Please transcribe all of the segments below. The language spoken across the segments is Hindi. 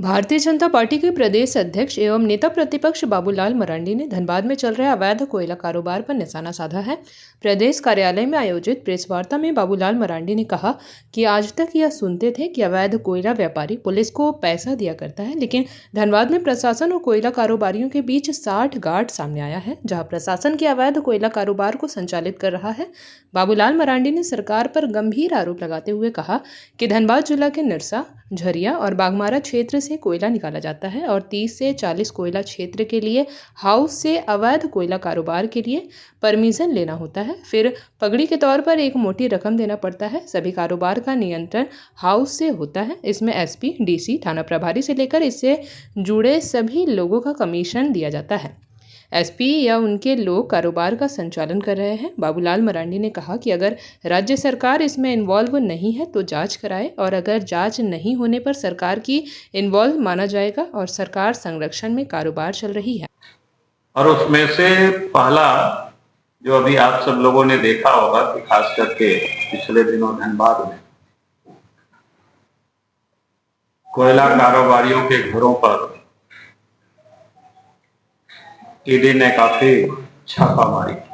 भारतीय जनता पार्टी के प्रदेश अध्यक्ष एवं नेता प्रतिपक्ष बाबूलाल मरांडी ने धनबाद में चल रहे अवैध कोयला कारोबार पर निशाना साधा है। प्रदेश कार्यालय में आयोजित प्रेस वार्ता में बाबूलाल मरांडी ने कहा कि आज तक यह सुनते थे कि अवैध कोयला व्यापारी पुलिस को पैसा दिया करता है, लेकिन धनबाद में प्रशासन और कोयला कारोबारियों के बीच 60 गांठ सामने आया है, जहां प्रशासन के अवैध कोयला कारोबार को संचालित कर रहा है। बाबूलाल मरांडी ने सरकार पर गंभीर आरोप लगाते हुए कहा कि धनबाद जिला के निरसा, झरिया और बागमारा क्षेत्र से कोयला निकाला जाता है और 30 से 40 कोयला क्षेत्र के लिए हाउस से अवैध कोयला कारोबार के लिए परमिशन लेना होता है, फिर पगड़ी के तौर पर एक मोटी रकम देना पड़ता है। सभी कारोबार का नियंत्रण हाउस से होता है। इसमें एसपी, डीसी, थाना प्रभारी से लेकर इससे जुड़े सभी लोगों का कमीशन दिया जाता है। एसपी या उनके लोग कारोबार का संचालन कर रहे हैं। बाबूलाल मरांडी ने कहा कि अगर राज्य सरकार इसमें इन्वॉल्व नहीं है तो जांच कराए, और अगर जांच नहीं होने पर सरकार की इन्वॉल्व माना जाएगा और सरकार संरक्षण में कारोबार चल रही है। और उसमें से पहला जो अभी आप सब लोगों ने देखा होगा कि खास करके पिछले दिनों धनबाद में कोयला कारोबारियों के घरों पर ईडी ने काफी छापामारी की।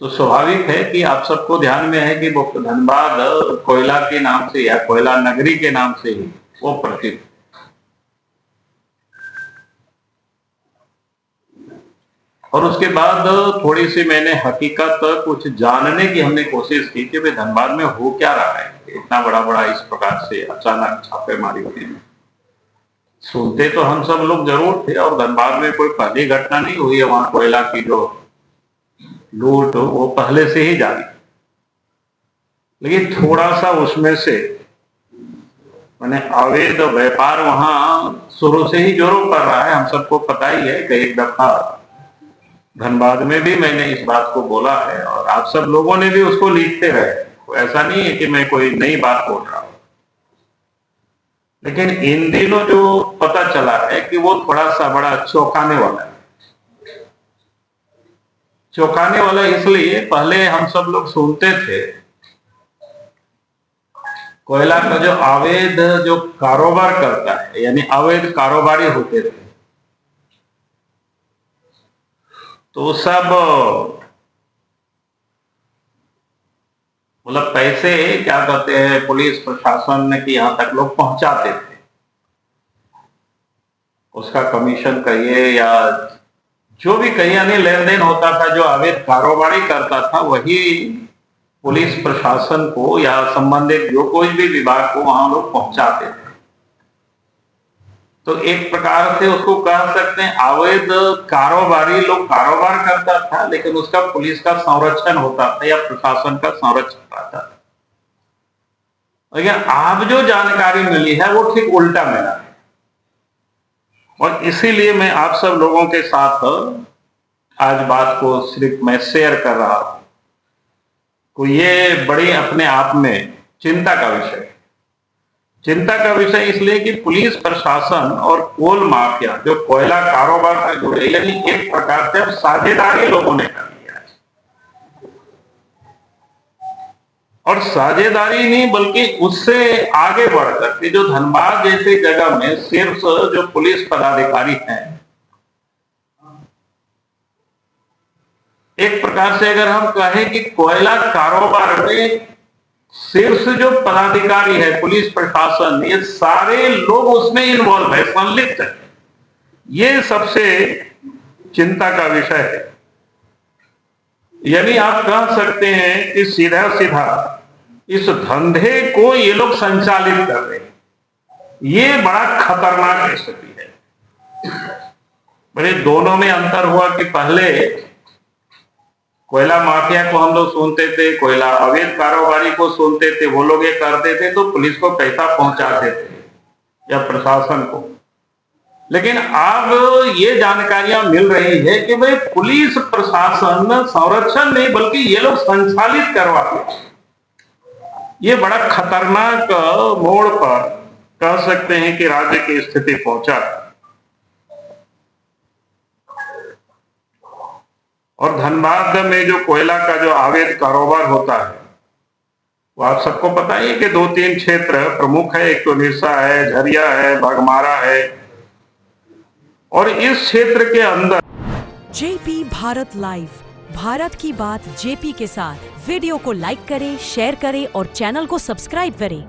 तो स्वाभाविक है कि आप सबको ध्यान में है कि वो धनबाद कोयला के नाम से या कोयला नगरी के नाम से ही वो प्रसिद्ध। और उसके बाद थोड़ी सी मैंने हकीकत कुछ जानने की हमने कोशिश की कि भाई धनबाद में हो क्या रहा है, इतना बड़ा बड़ा इस प्रकार से अचानक छापेमारी हुई है। सुनते तो हम सब लोग जरूर थे और धनबाद में कोई पहली घटना नहीं हुई है, वहां कोयला की जो लूट वो पहले से ही जारी, लेकिन थोड़ा सा उसमें से मैंने अवैध व्यापार वहां शुरू से ही जोरों पर रहा है। हम सबको पता ही है कि एक दफा धनबाद में भी मैंने इस बात को बोला है और आप सब लोगों ने भी उसको लिखते रहे। ऐसा नहीं है कि मैं कोई नई बात बोल रहा हूं, लेकिन इन दिनों जो पता चला है कि वो थोड़ा सा बड़ा चौंकाने वाला है। चौंकाने वाला इसलिए, पहले हम सब लोग सुनते थे कोयला का जो अवैध जो कारोबार करता है, यानी अवैध कारोबारी होते थे, तो सब मतलब पैसे क्या कहते हैं पुलिस प्रशासन की यहां तक लोग पहुंचाते थे, उसका कमीशन कहिए या जो भी कहिए, यानी लेन देन होता था। जो अवैध कारोबारी करता था वही पुलिस प्रशासन को या संबंधित जो कोई भी विभाग को वहां लोग पहुंचाते थे। तो एक प्रकार से उसको कह सकते हैं अवैध कारोबारी लोग कारोबार करता था, लेकिन उसका पुलिस का संरक्षण होता था या प्रशासन का संरक्षण रहता था। लेकिन अब जो जानकारी मिली है वो ठीक उल्टा मिला है, और इसीलिए मैं आप सब लोगों के साथ आज बात को सिर्फ मैं शेयर कर रहा हूं। तो ये बड़ी अपने आप में चिंता का विषय है। चिंता का विषय इसलिए कि पुलिस प्रशासन और कोल माफिया जो कोयला कारोबार से जुड़े, यानी एक प्रकार से साझेदारी लोगों ने कर लिया है। और साझेदारी नहीं बल्कि उससे आगे बढ़कर के जो धनबाद जैसी जगह में सिर्फ जो पुलिस पदाधिकारी हैं, एक प्रकार से अगर हम कहें कि कोयला कारोबार में सिर्फ जो पदाधिकारी है पुलिस प्रशासन, ये सारे लोग उसमें इन्वॉल्व है, संलिप्त है। ये सबसे चिंता का विषय है। यानी आप कह सकते हैं कि सीधा सीधा इस धंधे को ये लोग संचालित कर रहे हैं। ये बड़ा खतरनाक स्थिति है। मेरे दोनों में अंतर हुआ कि पहले कोयला माफिया को हम लोग सुनते थे, कोयला अवैध कारोबारी को सुनते थे, वो लोग ये करते थे तो पुलिस को पैसा पहुंचाते थे या प्रशासन को। लेकिन अब ये जानकारियां मिल रही है कि भाई पुलिस प्रशासन संरक्षण नहीं बल्कि ये लोग संचालित करवाते। ये बड़ा खतरनाक मोड़ पर कह सकते हैं कि राज्य की स्थिति पहुंचा। और धनबाद में जो कोयला का जो अवैध कारोबार होता है, वो आप सबको पता ही है कि 2-3 क्षेत्र प्रमुख है, एक तो निरसा है, झरिया है, बाघमारा है, और इस क्षेत्र के अंदर जेपी भारत लाइव, भारत की बात जेपी के साथ। वीडियो को लाइक करें, शेयर करें और चैनल को सब्सक्राइब करें।